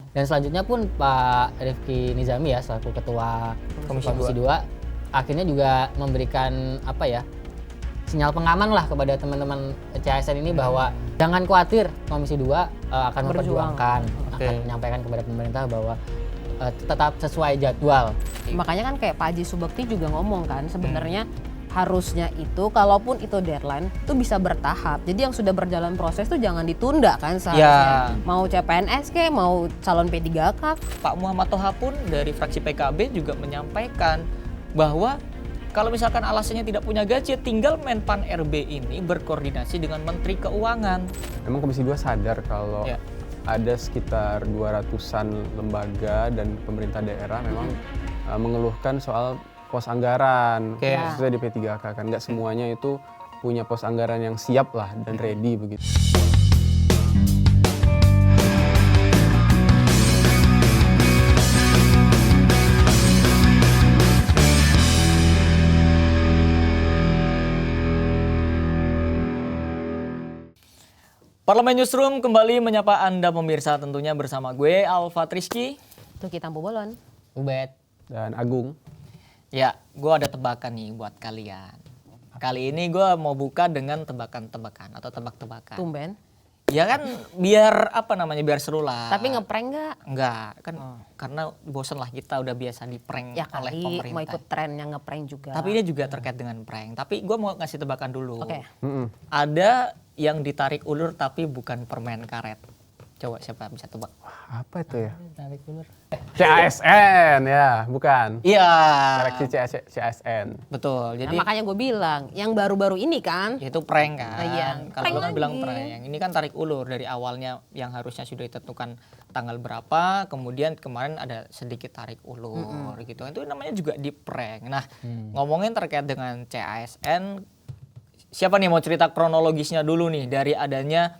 Dan selanjutnya pun Pak Rifki Nizami ya selaku Ketua Komisi 2 akhirnya juga memberikan sinyal pengaman lah kepada teman-teman CASN ini bahwa jangan khawatir, Komisi 2 akan memperjuangkan, akan menyampaikan kepada pemerintah bahwa tetap sesuai jadwal. Makanya kan kayak Pak Haji Subekti juga ngomong kan sebenarnya harusnya itu kalaupun itu deadline itu bisa bertahap. Jadi yang sudah berjalan proses tuh jangan ditunda kan seharusnya. Mau CPNS ke, mau calon P3K. Pak Muhammad Toha pun dari fraksi PKB juga menyampaikan bahwa kalau misalkan alasannya tidak punya gaji, tinggal Menpan RB ini berkoordinasi dengan Menteri Keuangan. Memang Komisi 2 sadar kalau ada sekitar 200-an lembaga dan pemerintah daerah memang mengeluhkan soal pos anggaran, khususnya di P3K kan. Nggak semuanya itu punya pos anggaran yang siap lah dan ready begitu. Parlemen Newsroom kembali menyapa Anda pemirsa, tentunya bersama gue Alfa Rizky, Tuki Tampu Bolon, Ubed, Dan Agung. Ya, gue ada tebakan nih buat kalian. Kali ini gue mau buka dengan tebakan-tebakan atau tebak-tebakan. tumben. Ya kan biar biar seru lah. Tapi ngeprank nggak? Enggak, kan karena bosen lah kita udah biasa di prank Ya oleh kali pemerintah. mau ikut tren yang ngeprank juga. Tapi ini juga terkait dengan prank. Tapi gue mau ngasih tebakan dulu. Oke. Ada yang ditarik ulur tapi bukan permen karet. Coba siapa bisa tebak? Apa itu ya? tarik ulur. CASN ya, bukan? Iya. Seleksi CASN. Betul. Jadi Nah, makanya gue bilang yang baru-baru ini kan. itu prank kan. Iya. Kalau Prank lu kan bilang lagi. prank. Ini kan tarik ulur dari awalnya yang harusnya sudah ditentukan tanggal berapa, kemudian kemarin ada sedikit tarik ulur gitu. Itu namanya juga di prank. Nah, ngomongin terkait dengan CASN, siapa nih mau cerita kronologisnya dulu nih dari adanya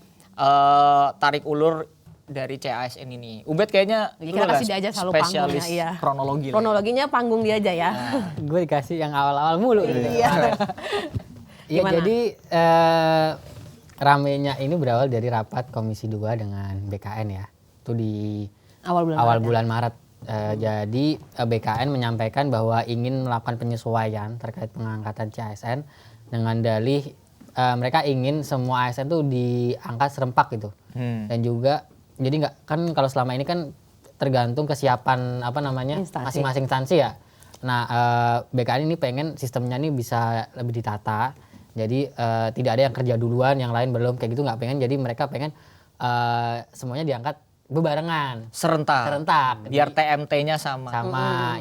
tarik ulur dari CASN ini? Ubed kayaknya Jadi lu kita adalah kasih dia aja selalu spesialis panggungnya, iya. kronologi. lah. Kronologinya panggung dia aja ya. Gue dikasih yang awal-awal mulu. Iya. Ya, Gimana? jadi ramenya ini berawal dari rapat Komisi 2 dengan BKN ya. Itu di Awal bulan bulan Maret. Jadi BKN menyampaikan bahwa ingin melakukan penyesuaian terkait pengangkatan CASN dengan dalih mereka ingin semua ASN tuh diangkat serempak gitu. Dan juga jadi nggak kan kalau selama ini kan tergantung kesiapan Instansi. masing-masing instansi ya. Nah BKN ini pengen sistemnya ini bisa lebih ditata. Jadi tidak ada yang kerja duluan, yang lain belum, kayak gitu nggak pengen. Jadi mereka pengen semuanya diangkat bebarengan, Serentak. Biar TMT-nya sama.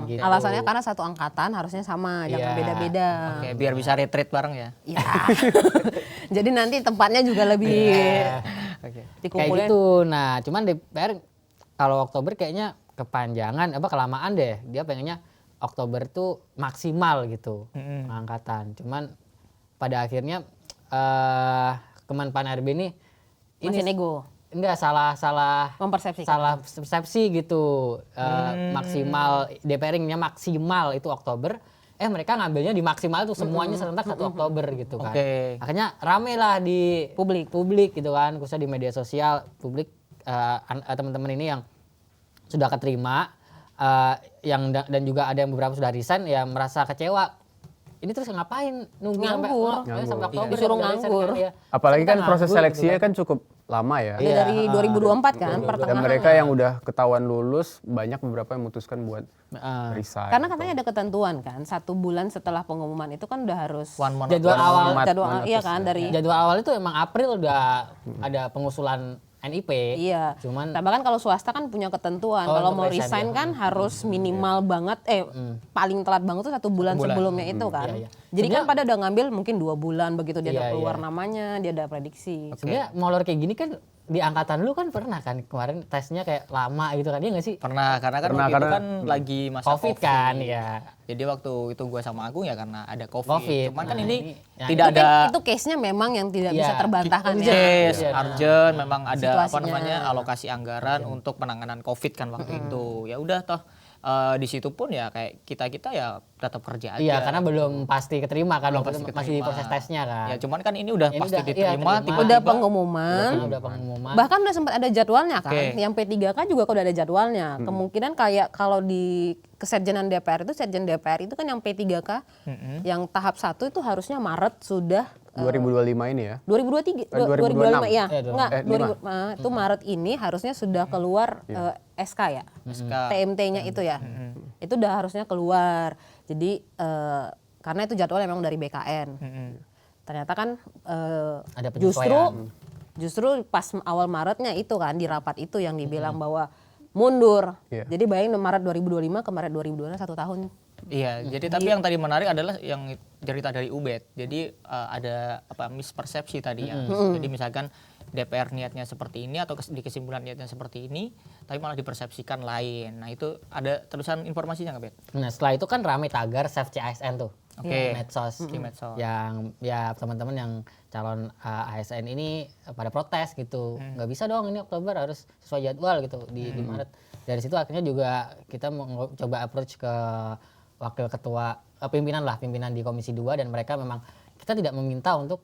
gitu. Alasannya karena satu angkatan harusnya sama, jangan Iya. beda-beda. Oke, biar bisa retreat bareng ya. Ya. Jadi nanti tempatnya juga lebih Oke. Kayak dikumpulin. gitu. Nah, cuman DPR kalau Oktober kayaknya kepanjangan pengalaman deh. Dia pengennya Oktober tuh maksimal gitu pengangkatan. Cuman pada akhirnya Kemenpan RB ini Masih nego. enggak salah Mempersepsikan. salah persepsi gitu. Maksimal DPR-nya maksimal itu Oktober. Mereka ngambilnya di maksimal tuh semuanya serentak 1 Oktober gitu kan. Oke. Akhirnya rame lah di publik gitu kan, khususnya di media sosial publik teman-teman ini yang sudah keterima dan juga ada yang beberapa sudah resign ya merasa kecewa. Ini terus ngapain nunggu sampai Oktober Disuruh udah resign nganggur. kan, ya. Apalagi kan proses Nganggur seleksinya gitu kan cukup lama ya. Udah dari 2024 kan, Dan pertengahan. mereka yang udah ketahuan lulus, banyak beberapa yang memutuskan buat resign. Karena katanya ada ketentuan kan, 1 bulan setelah pengumuman itu kan udah harus One month. Jadwal awal iya kan dari jadwal awal itu emang April udah ada pengusulan NIP. iya. Cuman Bahkan kalau swasta kan punya ketentuan, kalau untuk mau resign resign kan harus minimal banget paling telat banget tuh 1 bulan sebelumnya itu kan. Iya. Jadi kan pada udah ngambil mungkin 2 bulan begitu dia udah Iya, keluar iya. namanya, dia ada prediksi. sebenarnya molor kayak gini kan di angkatan lu kan pernah kan kemarin tesnya kayak lama gitu kan, iya nggak sih? Pernah, karena kan Pernah, waktu itu karena- kan lagi masa COVID kan, ya. Jadi waktu itu gue sama Agung ya karena ada COVID. Cuman kan Nah, ini yang tidak Itu, ada itu case-nya memang yang tidak bisa Iya. terbantahkan ya. case, Iya. urgent, memang ada Situasinya. alokasi anggaran untuk penanganan COVID kan waktu itu. Ya udah toh di situ pun ya kayak kita ya tetap kerja aja. Iya, karena belum pasti keterima kan, Belum pasti masih di keterima. proses tesnya kan. Ya cuman kan ini udah Ini pasti udah- iya, diterima, terima. tiba-tiba Udah pengumuman. Udah pengumuman. Bahkan udah sempat ada jadwalnya kan. Oke. Yang P3K juga udah ada jadwalnya. Kemungkinan kayak kalau di kesekjenan DPR itu, sekjen DPR itu kan yang P3K, yang tahap 1 itu harusnya Maret sudah 2025 ini ya. 2023 2026. 2025 ya. Enggak, 5. itu Maret ini harusnya sudah keluar SK ya. SK. TMT-nya itu ya. Itu udah harusnya keluar. Jadi karena itu jadwal memang dari BKN. Ternyata kan Ada penyesuaian. justru pas awal Maretnya itu kan di rapat itu yang dibilang bahwa mundur. Iya. Jadi bayangin Maret 2025 ke Maret 2025 1 tahun. Iya, jadi tapi yang tadi menarik adalah yang cerita dari Ubed. Jadi ada mispersepsi tadi ya. Jadi misalkan DPR niatnya seperti ini atau di kesimpulan niatnya seperti ini, tapi malah dipersepsikan lain. Nah itu ada terusan informasinya nggak, Bet? Nah setelah itu kan rame tagar Save CASN tuh. Oke. Medsos. Di medsos. Yang ya teman-teman yang calon ASN ini pada protes gitu. Nggak bisa dong ini Oktober harus sesuai jadwal gitu di Maret. Dari situ akhirnya juga kita mau coba approach ke wakil ketua pimpinan di Komisi 2 dan mereka memang kita tidak meminta untuk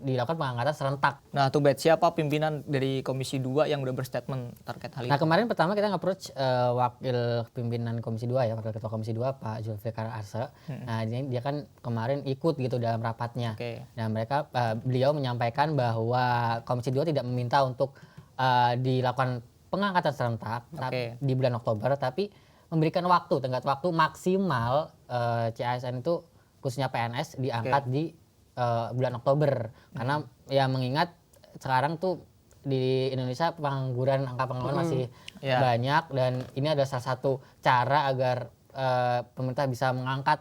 dilakukan pengangkatan serentak. Nah tuh, Bet, siapa pimpinan dari Komisi 2 yang udah berstatement terkait hal itu? Nah kemarin pertama kita nge-approach wakil pimpinan Komisi 2 ya, wakil ketua Komisi 2 Pak Zulfikar Arse. Nah dia kan kemarin ikut gitu dalam rapatnya. Oke. Dan mereka beliau menyampaikan bahwa Komisi 2 tidak meminta untuk dilakukan pengangkatan serentak di bulan Oktober, tapi memberikan tenggat waktu maksimal CASN itu khususnya PNS diangkat di bulan Oktober. Karena ya mengingat sekarang tuh di Indonesia angka pengangguran masih banyak dan ini adalah salah satu cara agar pemerintah bisa mengangkat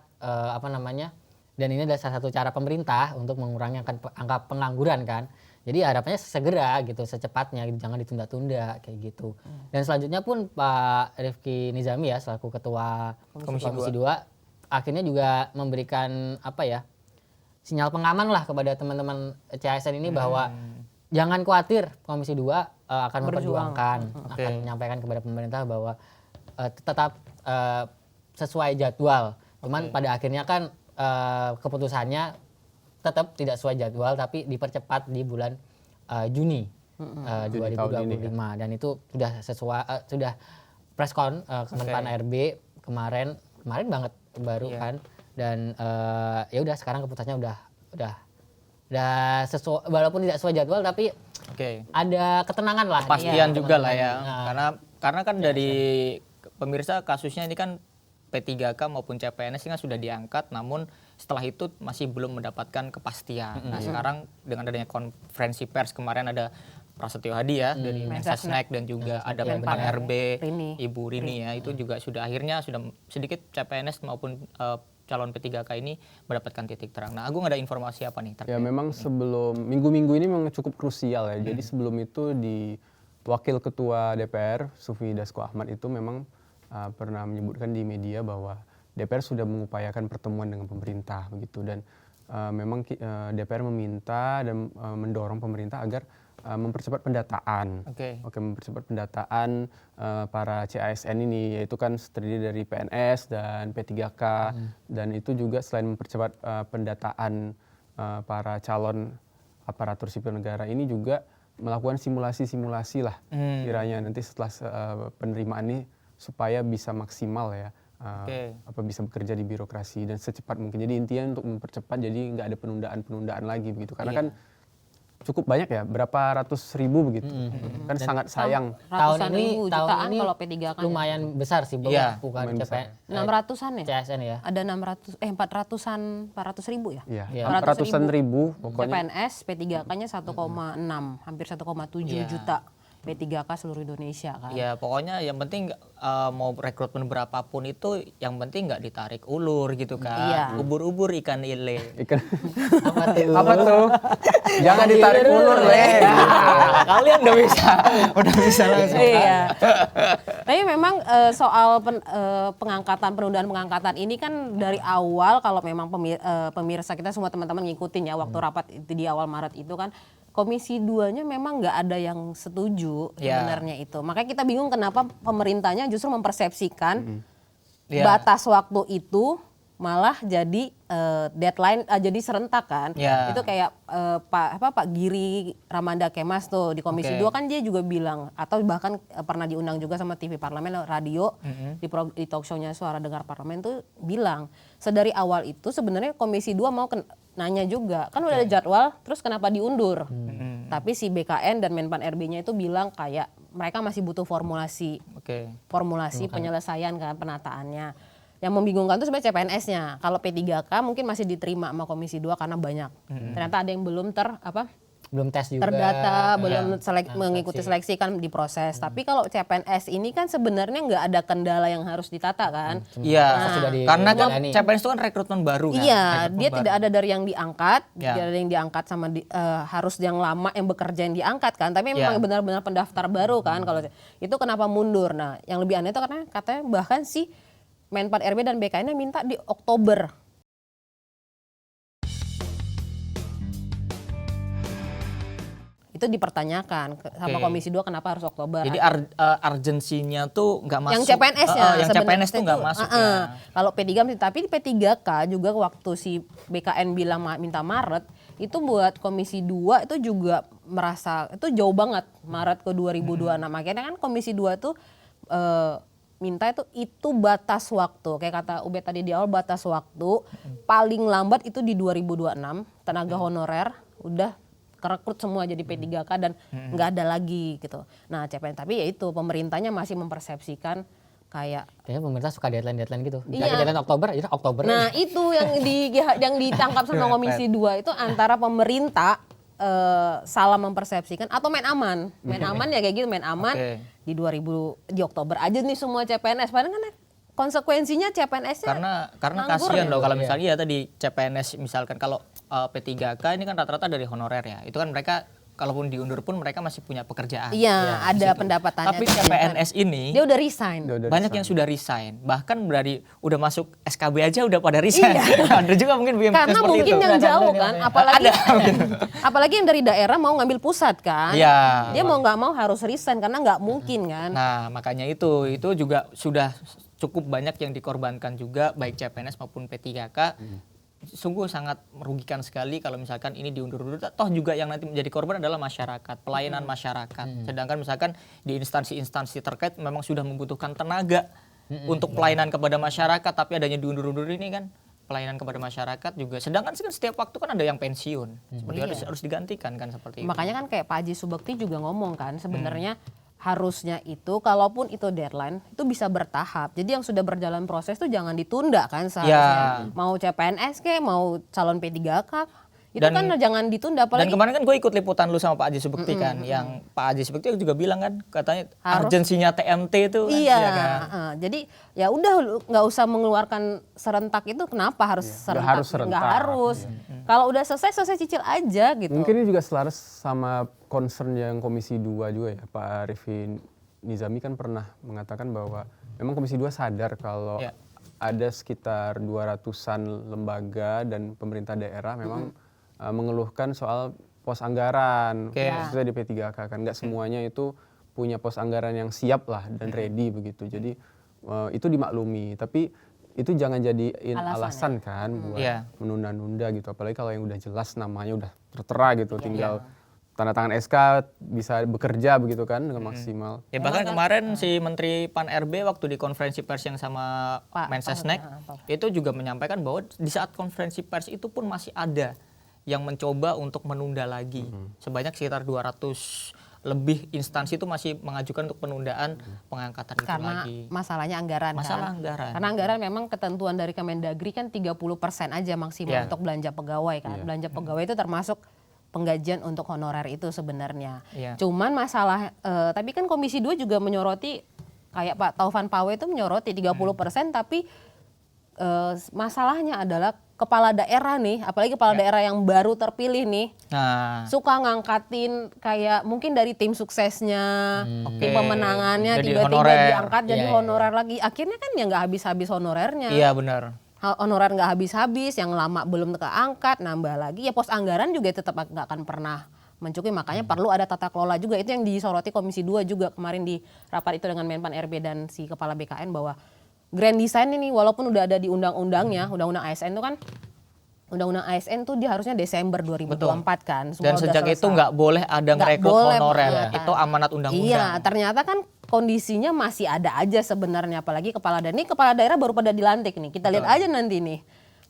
dan ini adalah salah satu cara pemerintah untuk mengurangi angka pengangguran kan. Jadi harapannya segera gitu, secepatnya gitu, jangan ditunda-tunda kayak gitu. Dan selanjutnya pun Pak Rifki Nizami ya selaku ketua Komisi 2 akhirnya juga memberikan sinyal pengaman lah kepada teman-teman CASN ini bahwa jangan khawatir, Komisi 2 akan memperjuangkan, akan menyampaikan kepada pemerintah bahwa tetap sesuai jadwal. Cuman pada akhirnya kan keputusannya tetap tidak sesuai jadwal tapi dipercepat di bulan Juni 2025 dan itu sudah sudah preskon Kemenpan RB kemarin banget baru kan dan ya udah sekarang keputusannya udah sesuai walaupun tidak sesuai jadwal tapi ada ketenangan lah. Kepastian juga lah ya. Karena kan dari pemirsa kasusnya ini kan P3K maupun CPNS kan sudah diangkat, namun setelah itu masih belum mendapatkan kepastian. Nah sekarang dengan adanya konferensi pers kemarin ada Prasetyo Hadi ya dari Mensesnek dan juga ada Menpan RB Ibu Rini ya, itu juga sudah akhirnya sudah sedikit CPNS maupun calon P3K ini mendapatkan titik terang. Nah Agung ada informasi apa nih? Ya memang sebelum minggu-minggu ini memang cukup krusial ya. Jadi sebelum itu di Wakil Ketua DPR Sufi Dasko Ahmad itu memang pernah menyebutkan di media bahwa DPR sudah mengupayakan pertemuan dengan pemerintah begitu dan memang DPR meminta dan mendorong pemerintah agar mempercepat pendataan. Mempercepat pendataan para CASN ini yaitu kan terdiri dari PNS dan P3K dan itu juga selain mempercepat pendataan para calon aparatur sipil negara ini juga melakukan simulasi-simulasi lah kiranya nanti setelah penerimaan ini supaya bisa maksimal ya bisa bekerja di birokrasi dan secepat mungkin. Jadi intinya untuk mempercepat jadi nggak ada penundaan lagi begitu karena kan cukup banyak ya berapa ratus ribu begitu kan dan sangat sayang. Tahun ini kalau P3K lumayan besar sih bukan CPN 600-an ya CASN ya ada 400 ribu ya 400-an ribu pokoknya CPNS P3K-nya 1,6 hampir 1,7 juta P3K seluruh Indonesia kan. Ya pokoknya yang penting mau rekrutmen berapapun itu yang penting nggak ditarik ulur gitu kan. Ubur-ubur ikan lele. Apa tuh? Jangan ditarik ulur weh. Kalian udah bisa langsung. Iya. Tapi memang soal penundaan pengangkatan ini kan dari awal kalau memang pemirsa kita semua teman-teman ngikutin ya waktu rapat itu di awal Maret itu kan Komisi 2-nya memang nggak ada yang setuju sebenarnya itu. Makanya kita bingung kenapa pemerintahnya justru mempersepsikan batas waktu itu malah jadi deadline, jadi serentak kan. Itu kayak Pak Giri Ramanda Kemas tuh di Komisi 2 kan dia juga bilang, atau bahkan pernah diundang juga sama TV Parlemen radio di talk show-nya Suara Dengar Parlemen tuh bilang sedari awal itu sebenarnya Komisi 2 mau nanya juga kan udah ada jadwal terus kenapa diundur. Tapi si BKN dan Menpan RB-nya itu bilang kayak mereka masih butuh formulasi penyelesaian kan penataannya. Yang membingungkan itu sebenarnya CPNS-nya. Kalau P3K mungkin masih diterima sama Komisi 2 karena banyak. Ternyata ada yang belum belum tes juga, terdata, belum mengikuti seleksi kan diproses. Tapi kalau CPNS ini kan sebenarnya nggak ada kendala yang harus ditata kan. Iya, karena kan CPNS itu kan rekrutmen baru kan. Iya, dia tidak ada dari yang diangkat, tidak ada yang diangkat sama harus yang lama yang bekerja yang diangkat kan. Tapi memang benar-benar pendaftar baru kan. Kalau itu kenapa mundur? Nah, yang lebih aneh itu karena katanya bahkan si Menpan RB dan BKN minta di Oktober. Itu dipertanyakan sama Komisi 2 kenapa harus Oktober. Jadi urgensinya tuh nggak masuk. Yang CPNS-nya. Yang CPNS tuh nggak masuk ya. Kalau P3 tapi P3K juga waktu si BKN bilang minta Maret, itu buat Komisi 2 itu juga merasa itu jauh banget Maret ke 2026. Akhirnya kan Komisi 2 tuh minta itu batas waktu, kayak kata Ubed tadi di awal batas waktu paling lambat itu di 2026 tenaga honorer udah kerekrut semua jadi P3K dan nggak ada lagi gitu. Nah CPN tapi ya itu pemerintahnya masih mempersepsikan kayaknya pemerintah suka deadline gitu. Deadline Oktober, itu Oktober. Nah itu yang ditangkap sama Komisi 2 itu antara pemerintah salah mempersepsikan atau main aman ya kayak gitu main aman di Oktober aja nih semua CPNS padahal kan konsekuensinya CPNS-nya karena kasihan loh kalau misalnya tadi CPNS misalkan kalau P3K ini kan rata-rata dari honorer ya itu kan mereka kalaupun diundur pun mereka masih punya pekerjaan. Iya, ada pendapatannya. Tapi CPNS ini dia udah resign. Banyak yang sudah resign. Bahkan dari udah masuk SKB aja udah pada resign. Ada juga mungkin yang karena seperti mungkin itu. yang jauh kan, apalagi yang dari daerah mau ngambil pusat kan. Ya, dia mau nggak mau harus resign karena nggak mungkin kan. Nah, makanya itu juga sudah cukup banyak yang dikorbankan juga baik CPNS maupun P3K. Sungguh sangat merugikan sekali kalau misalkan ini diundur-undur. Toh juga yang nanti menjadi korban adalah masyarakat, pelayanan masyarakat. Sedangkan misalkan di instansi-instansi terkait memang sudah membutuhkan tenaga untuk pelayanan kepada masyarakat, tapi adanya diundur-undur ini kan pelayanan kepada masyarakat juga. Sedangkan setiap waktu kan ada yang pensiun, seperti harus digantikan kan seperti itu. Makanya kan kayak Pak Haji Subekti juga ngomong kan sebenarnya harusnya itu kalaupun itu deadline itu bisa bertahap. Jadi yang sudah berjalan proses itu jangan ditunda kan seharusnya. Mau CPNS mau calon P3K itu kan jangan ditunda. Apalagi dan kemarin kan gue ikut liputan lu sama Pak Haji Subekti kan, yang Pak Haji Subekti juga bilang kan katanya urgensinya TMT itu. Iya. Kan? Jadi ya udah nggak usah mengeluarkan serentak itu kenapa harus serentak? Nggak harus. Kalau udah selesai cicil aja gitu. Mungkin ini juga selaras sama concern yang Komisi 2 juga ya. Pak Arifin Nizami kan pernah mengatakan bahwa memang Komisi 2 sadar kalau ada sekitar 200-an lembaga dan pemerintah daerah memang mengeluhkan soal pos anggaran. Khususnya di P3K kan nggak semuanya itu punya pos anggaran yang siap lah dan ready begitu. Jadi itu dimaklumi, tapi itu jangan jadiin alasan kan buat menunda-nunda gitu. Apalagi kalau yang udah jelas namanya udah tertera gitu, tinggal tanda tangan SK bisa bekerja begitu kan dengan maksimal. Ya bahkan kemarin si Menteri Pan RB waktu di konferensi pers yang sama Mensesnek itu juga menyampaikan bahwa di saat konferensi pers itu pun masih ada yang mencoba untuk menunda lagi. Sebanyak sekitar 200 lebih instansi itu masih mengajukan untuk penundaan pengangkatan itu karena lagi. Masalahnya anggaran anggaran. Karena anggaran memang ketentuan dari Kemendagri kan 30% aja maksimal untuk belanja pegawai kan. Belanja pegawai itu termasuk penggajian untuk honorer itu sebenarnya. Cuman masalah tapi kan Komisi 2 juga menyoroti kayak Pak Taufan Pawe itu menyoroti 30% tapi masalahnya adalah kepala daerah nih, apalagi kepala daerah yang baru terpilih nih, suka ngangkatin kayak mungkin dari tim suksesnya, tim pemenangannya tiba-tiba diangkat jadi honorer lagi. Akhirnya kan ya nggak habis-habis honorernya. Iya benar. Honorer nggak habis-habis, yang lama belum keangkat, nambah lagi. Ya pos anggaran juga tetap nggak akan pernah mencukupi, makanya perlu ada tata kelola juga. Itu yang disoroti Komisi 2 juga kemarin di rapat itu dengan Menpan RB dan si Kepala BKN, bahwa grand design ini walaupun udah ada di undang-undangnya, undang-undang ASN itu kan, undang-undang ASN tuh dia harusnya Desember 2024 kan. Dan sejak itu nggak boleh ada ngerekrut honorer, itu amanat undang-undang. Iya, ternyata kan kondisinya masih ada aja sebenarnya, apalagi kepala daerah baru pada dilantik nih. Kita lihat aja nanti nih,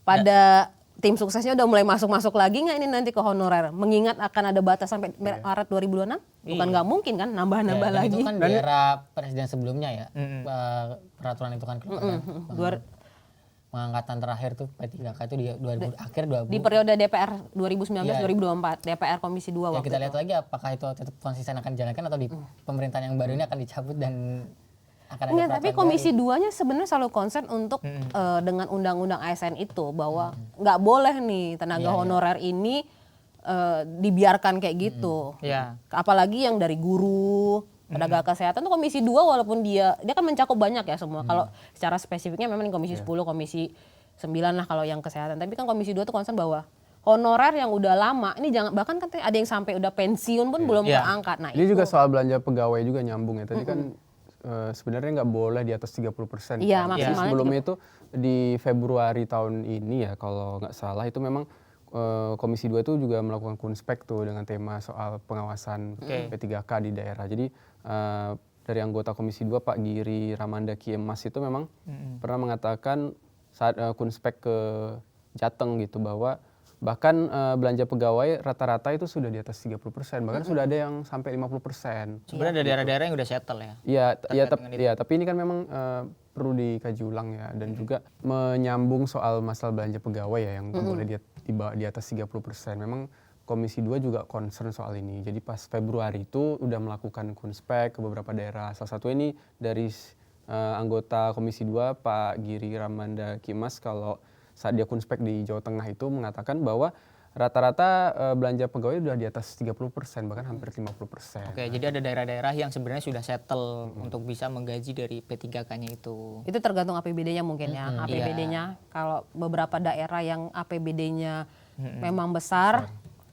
pada tim suksesnya udah mulai masuk lagi nggak ini nanti ke honorer? Mengingat akan ada batas sampai Maret 2026? Bukan nggak mungkin kan, nambah-nambah lagi. Itu kan di era presiden sebelumnya ya, peraturan itu kan keluar. Pengangkatan terakhir tuh P3K itu di akhir 2000. Di periode DPR 2019-2024, DPR Komisi 2 waktu kita lihat lagi apakah itu tetap konsisten akan dijalankan atau di pemerintahan yang baru ini akan dicabut dan akan ada peraturan tapi Komisi 2-nya sebenarnya selalu concern untuk dengan undang-undang ASN itu, bahwa nggak boleh nih tenaga honorer ini dibiarkan kayak gitu. Apalagi yang dari guru, tenaga kesehatan tuh Komisi 2 walaupun dia kan mencakup banyak ya semua. Kalau secara spesifiknya memang Komisi 10, Komisi 9 lah kalau yang kesehatan. Tapi kan Komisi 2 tuh concern bahwa honorer yang udah lama, ini jangan, bahkan kan ada yang sampai udah pensiun pun belum keangkat. Nah, ini juga soal belanja pegawai juga nyambung ya. Tadi kan sebenarnya nggak boleh di atas 30%. Iya, maksimalnya. Sebelumnya itu di Februari tahun ini ya kalau nggak salah itu memang Komisi 2 itu juga melakukan kunspek tuh dengan tema soal pengawasan P3K di daerah. Jadi dari anggota Komisi 2 Pak Giri Ramanda Kiemas itu memang pernah mengatakan saat kunspek ke Jateng gitu bahwa bahkan belanja pegawai rata-rata itu sudah di atas 30%, bahkan sudah ada yang sampai 50%. Sebenarnya ada daerah-daerah yang udah settle ya. Iya, tapi ini kan memang perlu dikaji ulang ya, dan juga menyambung soal masalah belanja pegawai ya yang boleh di atas 30%. Memang Komisi 2 juga concern soal ini. Jadi pas Februari itu udah melakukan kunspek ke beberapa daerah. Salah satu ini dari anggota Komisi 2 Pak Giri Ramanda Kimas, kalau saat dia kunspek di Jawa Tengah itu mengatakan bahwa rata-rata belanja pegawai udah di atas 30%, bahkan hampir 50%. Oke, jadi ada daerah-daerah yang sebenarnya sudah settle untuk bisa menggaji dari P3K-nya itu. Itu tergantung APBD-nya mungkin ya. APBD-nya kalau beberapa daerah yang APBD-nya memang besar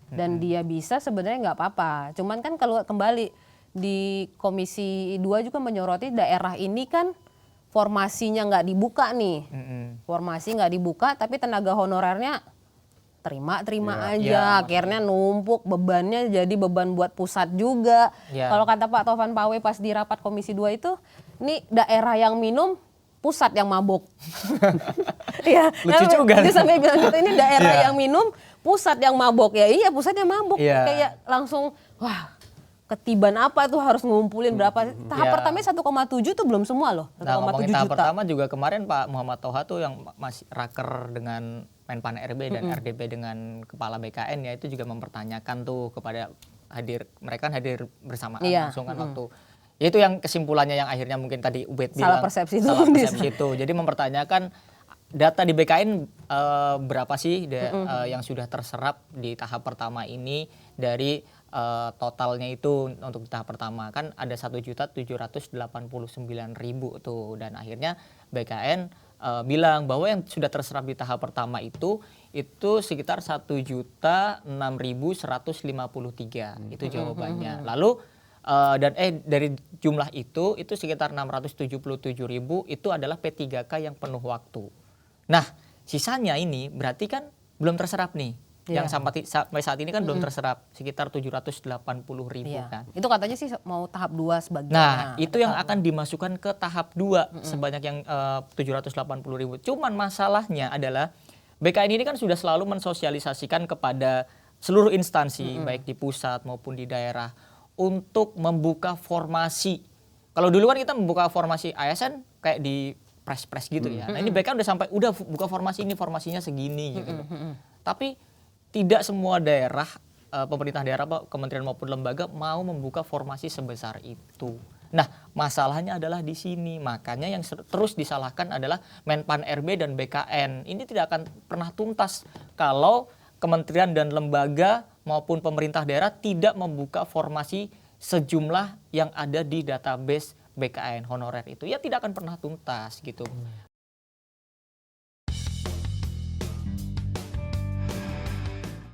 dan dia bisa, sebenarnya nggak apa-apa. Cuman kan kalau kembali di Komisi 2 juga menyoroti daerah ini kan formasinya nggak dibuka nih. Formasi nggak dibuka tapi tenaga honorernya terima aja, akhirnya numpuk bebannya, jadi beban buat pusat juga. Kalau kata Pak Taufan Pawe pas di rapat Komisi 2 itu, ini daerah yang minum, pusat yang mabuk. Iya, lucu juga. Dia sampai bilang gitu, ini daerah yang minum, pusat yang mabuk. Ya iya, pusat yang mabuk. Kayak langsung, wah, ketiban apa tuh harus ngumpulin berapa. Tahap pertamanya 1,7 tuh belum semua loh. 1,7 nah, ngomongin tahap juta. pertama juga kemarin Pak Muhammad Toha tuh yang masih raker dengan Menpan RB dan RDB dengan Kepala BKN ya, itu juga mempertanyakan tuh kepada mereka kan hadir bersamaan langsung kan waktu. Ya itu yang kesimpulannya yang akhirnya mungkin tadi Ubed bilang. Salah persepsi itu. Jadi mempertanyakan data di BKN berapa sih yang sudah terserap di tahap pertama ini dari totalnya itu. Untuk tahap pertama kan ada 1.789.000 tuh, dan akhirnya BKN bilang bahwa yang sudah terserap di tahap pertama itu sekitar 1.006.153 itu jawabannya. Lalu dari jumlah itu sekitar 677.000 itu adalah P3K yang penuh waktu. Nah, sisanya ini berarti kan belum terserap nih. Yang sampai saat ini kan belum terserap sekitar 780.000 kan. Itu katanya sih mau tahap 2 sebagian. Nah, itu yang akan dimasukkan ke tahap 2 sebanyak yang 780.000. Cuman masalahnya adalah BKN ini kan sudah selalu mensosialisasikan kepada seluruh instansi baik di pusat maupun di daerah untuk membuka formasi. Kalau dulu kan kita membuka formasi ASN kayak di press gitu ya. Nah, ini BKN udah buka formasi ini, formasinya segini gitu. Tapi tidak semua daerah, pemerintah daerah, kementerian maupun lembaga mau membuka formasi sebesar itu. Nah, masalahnya adalah di sini. Makanya yang terus disalahkan adalah Menpan RB dan BKN. Ini tidak akan pernah tuntas kalau kementerian dan lembaga maupun pemerintah daerah tidak membuka formasi sejumlah yang ada di database BKN honorer itu. Ya tidak akan pernah tuntas gitu.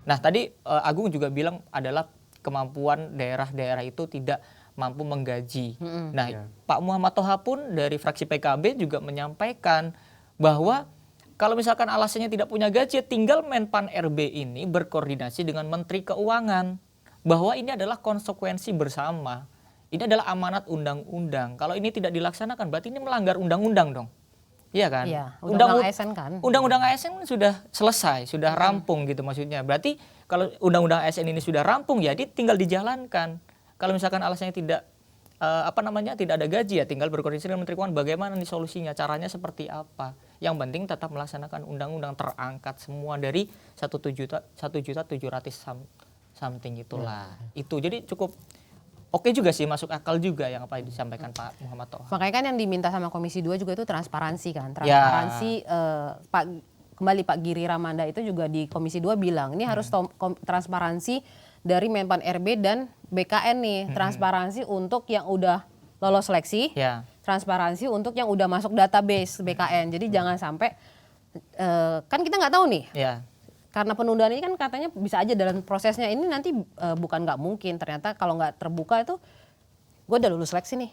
Nah, tadi Agung juga bilang adalah kemampuan daerah-daerah itu tidak mampu menggaji. Nah, Pak Muhammad Toha pun dari fraksi PKB juga menyampaikan bahwa kalau misalkan alasannya tidak punya gaji, tinggal Menpan RB ini berkoordinasi dengan Menteri Keuangan bahwa ini adalah konsekuensi bersama. Ini adalah amanat undang-undang. Kalau ini tidak dilaksanakan berarti ini melanggar undang-undang dong. Iya kan? Iya, undang-undang ASN kan. Undang-undang ASN sudah selesai, sudah rampung gitu maksudnya. Berarti kalau undang-undang ASN ini sudah rampung ya tinggal dijalankan. Kalau misalkan alasannya tidak tidak ada gaji ya tinggal berkoordinasi dengan Menteri Keuangan bagaimana nih solusinya, caranya seperti apa. Yang penting tetap melaksanakan undang-undang terangkat semua dari 1.700.000 something itulah. Itu jadi cukup oke juga sih, masuk akal juga yang apa yang disampaikan Pak Muhammad Toha. Makanya kan yang diminta sama Komisi 2 juga itu transparansi kan. Transparansi Pak Giri Ramanda itu juga di Komisi 2 bilang ini harus transparansi dari Menpan RB dan BKN nih. Transparansi untuk yang udah lolos seleksi, transparansi untuk yang udah masuk database BKN. Jadi jangan sampai kan kita nggak tahu nih. Karena penundaan ini kan katanya bisa aja dalam prosesnya ini nanti bukan nggak mungkin, ternyata kalau nggak terbuka itu gue udah lulus seleksi nih.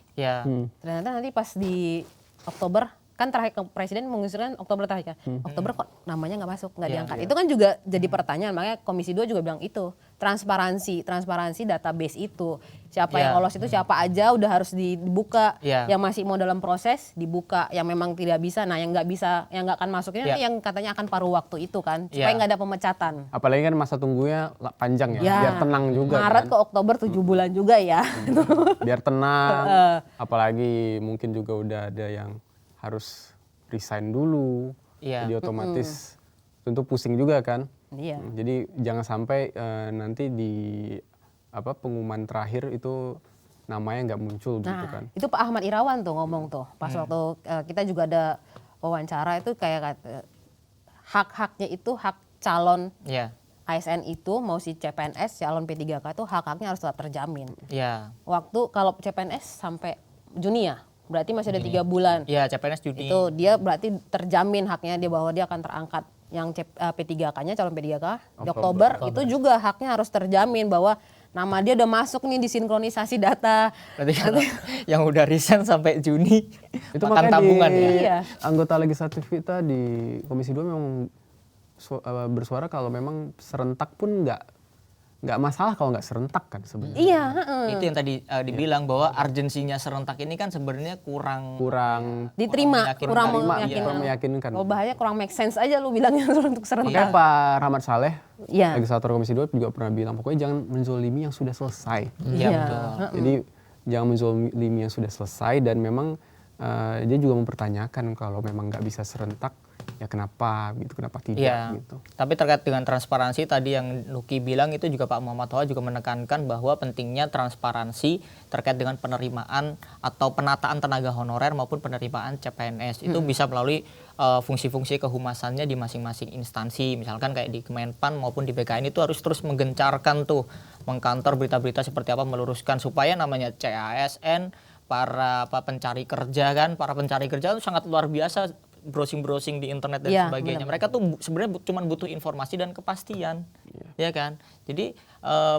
Ternyata nanti pas di Oktober kan terakhir Presiden mengusulkan Oktober terakhir kan. Oktober kok namanya nggak masuk, nggak diangkat. Itu kan juga jadi pertanyaan, makanya Komisi 2 juga bilang itu transparansi database itu. Siapa yang lolos itu siapa aja udah harus dibuka. Yang masih mau dalam proses dibuka, yang memang tidak bisa, nah yang nggak bisa, yang nggak akan masuk ini yang katanya akan paruh waktu itu kan, supaya nggak ada pemecatan. Apalagi kan masa tunggunya panjang ya, biar tenang juga. Maret ke Oktober 7 bulan juga ya. Biar tenang, apalagi mungkin juga udah ada yang harus resign dulu, jadi otomatis tentu pusing juga kan. Jadi jangan sampai nanti di pengumuman terakhir itu namanya nggak muncul gitu kan. Itu Pak Ahmad Irawan tuh ngomong tuh pas waktu kita juga ada wawancara itu kayak hak-haknya itu hak calon ASN itu mau si CPNS calon P3K itu hak-haknya harus tetap terjamin. Waktu kalau CPNS sampai Juni ya. Berarti masih ada 3 bulan. Iya, CPNS Juni. Itu dia berarti terjamin haknya dia bahwa dia akan terangkat yang P3K-nya calon P3K di Oktober itu juga haknya harus terjamin bahwa nama dia udah masuk nih di sinkronisasi data. Berarti yang udah resign sampai Juni itu makan tabungan ya. Anggota legislatif kita di Komisi 2 memang bersuara kalau memang serentak pun nggak masalah kalau nggak serentak kan sebenarnya. Iya. Itu yang tadi dibilang bahwa urgensinya serentak ini kan sebenarnya kurang diterima, kurang meyakinkan. Oh bahaya kurang make sense aja lu bilangnya untuk serentak. Makanya Pak Rahmat Saleh, legislator Komisi 2 juga pernah bilang pokoknya jangan menzolimi yang sudah selesai. Iya betul. Jadi jangan menzolimi yang sudah selesai dan memang dia juga mempertanyakan kalau memang nggak bisa serentak. Ya kenapa tidak gitu. Tapi terkait dengan transparansi tadi yang Nuki bilang itu juga Pak Muhammad Toha juga menekankan bahwa pentingnya transparansi terkait dengan penerimaan atau penataan tenaga honorer maupun penerimaan CPNS. Itu bisa melalui fungsi-fungsi kehumasannya di masing-masing instansi. Misalkan kayak di Kemenpan maupun di BKN itu harus terus menggencarkan tuh mengkantor berita-berita seperti apa, meluruskan supaya namanya CASN, para pencari kerja itu sangat luar biasa browsing di internet dan sebagainya. Mereka tuh sebenarnya cuma butuh informasi dan kepastian, ya kan. Jadi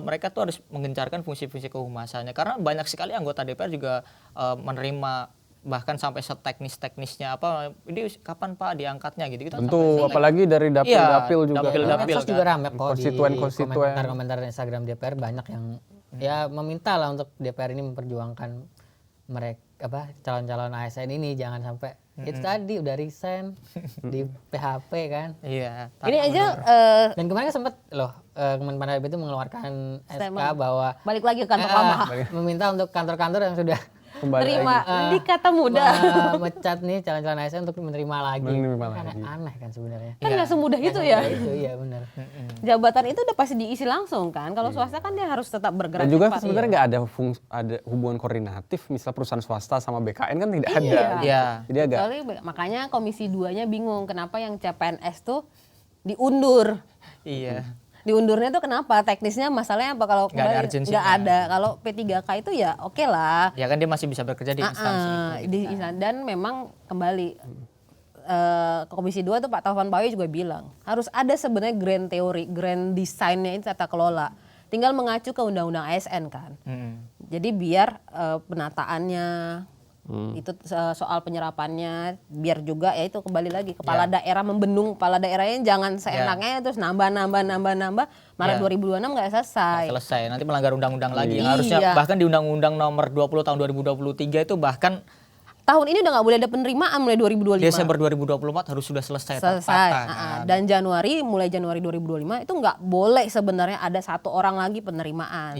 mereka tuh harus menggencarkan fungsi-fungsi kehumasannya karena banyak sekali anggota DPR juga menerima bahkan sampai seteknis-teknisnya ini kapan Pak diangkatnya gitu. Tentu apalagi dari dapil-dapil juga. Dapil juga ramai kok konstituen. Komentar Instagram DPR banyak yang ya meminta lah untuk DPR ini memperjuangkan mereka calon-calon ASN ini jangan sampai itu tadi udah resign di PHP kan. Iya. Ini aja dan kemarin sempat Kemenpan RB itu mengeluarkan SK bahwa balik lagi ke kantor lama. Meminta untuk kantor-kantor yang sudah terima di kata muda mecat nih calon-calon ASN untuk menerima lagi. Aneh kan sebenarnya. Kan nggak semudah itu ya. Itu iya benar. Jabatan itu udah pasti diisi langsung kan. Kalau swasta kan dia harus tetap bergerak. Dan juga sebenarnya nggak ada hubungan koordinatif. Misal perusahaan swasta sama BKN kan tidak ada. Iya. Jadi agak. Makanya Komisi 2-nya bingung kenapa yang CPNS tuh diundur. Iya. Diundurnya tuh kenapa? Teknisnya masalahnya apa kalau nggak ada. Kalau P3K itu ya oke lah. Ya kan dia masih bisa bekerja di instansi. Dan memang kembali Komisi 2 tuh Pak Taufan Pawe juga bilang harus ada sebenarnya grand teori, grand design-nya itu tata kelola. tinggal mengacu ke undang-undang ASN kan. Jadi biar penataannya itu soal penyerapannya, biar juga ya itu kembali lagi kepala daerah membendung kepala daerahnya jangan seenaknya terus nambah Maret 2026 nggak selesai. Nanti melanggar undang-undang lagi. Harusnya bahkan di Undang-Undang Nomor 20 tahun 2023 itu bahkan tahun ini udah nggak boleh ada penerimaan mulai 2025. Desember 2024 harus sudah selesai. Kan? Dan mulai Januari 2025 itu nggak boleh sebenarnya ada satu orang lagi penerimaan.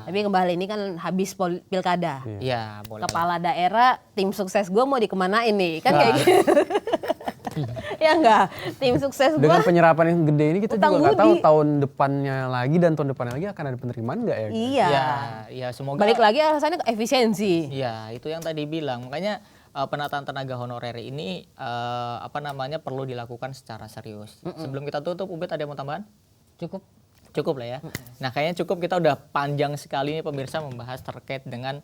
Tapi kembali ini kan habis pilkada. Boleh. Kepala daerah, tim sukses gue mau dikemanain nih? Kan kayak gitu. Ya enggak, tim sukses gue. Dengan penyerapan yang gede ini kita juga nggak tahu tahun depannya lagi dan tahun depannya lagi akan ada penerimaan nggak ya? Iya. Semoga. Balik lagi alasannya ke efisiensi. Iya, itu yang tadi bilang. Makanya penataan tenaga honorer ini perlu dilakukan secara serius. Sebelum kita tutup, Ubed ada yang mau tambahan? Cukup lah ya. Nah, kayaknya cukup, kita udah panjang sekali nih pemirsa membahas terkait dengan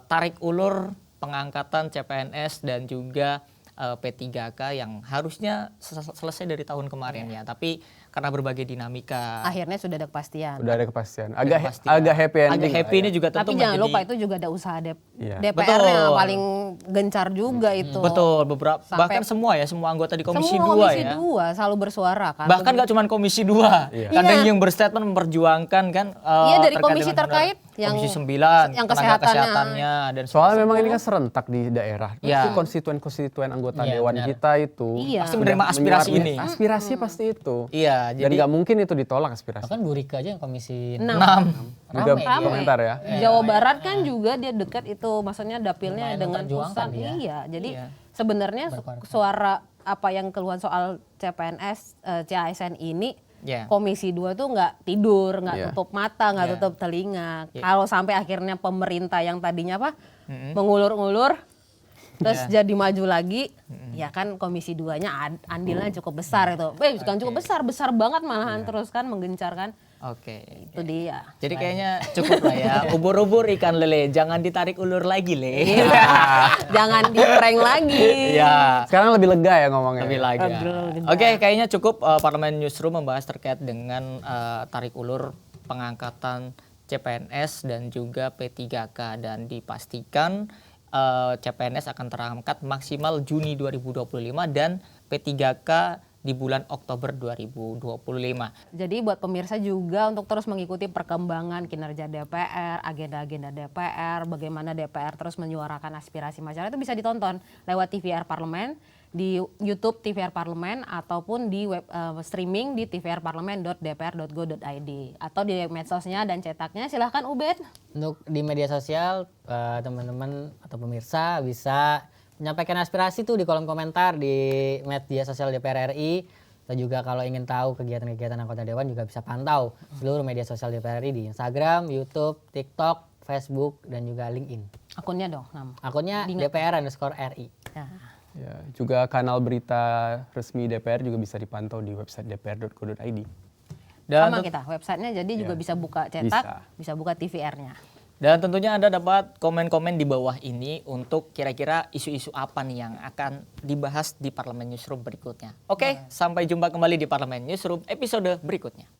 tarik ulur pengangkatan CPNS dan juga P3K yang harusnya selesai dari tahun kemarin ya, tapi karena berbagai dinamika akhirnya sudah ada kepastian. Agak happy ending. Agak happy ini juga tentu. Tapi jangan lupa itu juga ada usaha DPR yang paling gencar juga itu. Betul, bahkan semua anggota di Komisi 2 Komisi 2 selalu bersuara kan. Bahkan nggak cuma Komisi 2. Kadang yang berstatement memperjuangkan kan dari komisi terkait yang Komisi 9 yang tenaga kesehatannya dan soalnya memang ini kan serentak di daerah. Itu konstituen anggota dewan kita itu pasti menerima aspirasi ini. Aspirasi pasti itu. Jadi nggak mungkin itu ditolak aspirasi. Bahkan Bu Rika aja yang Komisi 6 juga komentar ya. Jawa Barat kan juga dia dekat itu, maksudnya dapilnya dengan pusat. Jadi sebenarnya suara apa yang keluhan soal CPNS, CASN ini Komisi 2 tuh nggak tidur, nggak tutup mata, nggak tutup telinga. Kalau sampai akhirnya pemerintah yang tadinya mengulur-ngulur terus jadi maju lagi, ya kan Komisi 2-nya andilnya cukup besar itu. Bukan cukup besar banget malahan terus kan menggencarkan. Itu dia. Jadi kayaknya cukup lah ya. Ubur-ubur ikan lele, jangan ditarik ulur lagi le. Jangan di-prank lagi. Sekarang lebih lega ya ngomongnya. Lebih lega. Kayaknya cukup Parlemen Newsroom membahas terkait dengan tarik ulur pengangkatan CPNS dan juga P3K, dan dipastikan CPNS akan terangkat maksimal Juni 2025 dan P3K di bulan Oktober 2025. Jadi buat pemirsa juga untuk terus mengikuti perkembangan kinerja DPR, agenda-agenda DPR, bagaimana DPR terus menyuarakan aspirasi masyarakat, itu bisa ditonton lewat TVR Parlemen, di YouTube TVR Parlemen, ataupun di web streaming di tvrparlemen.dpr.go.id, atau di medsosnya dan cetaknya. Silahkan Ubed. Untuk di media sosial, teman-teman atau pemirsa bisa menyampaikan aspirasi tuh di kolom komentar di media sosial DPR RI. Atau juga kalau ingin tahu kegiatan-kegiatan anggota Dewan juga bisa pantau seluruh media sosial DPR RI di Instagram, YouTube, TikTok, Facebook, dan juga LinkedIn. Akunnya dong, nama. Akunnya DPR_RI. Ya, juga kanal berita resmi DPR juga bisa dipantau di website dpr.go.id. Sama kita websitenya, jadi juga bisa buka cetak, bisa buka TVR-nya. Dan tentunya Anda dapat komen-komen di bawah ini untuk kira-kira isu-isu apa nih yang akan dibahas di Parlemen Newsroom berikutnya. Sampai jumpa kembali di Parlemen Newsroom episode berikutnya.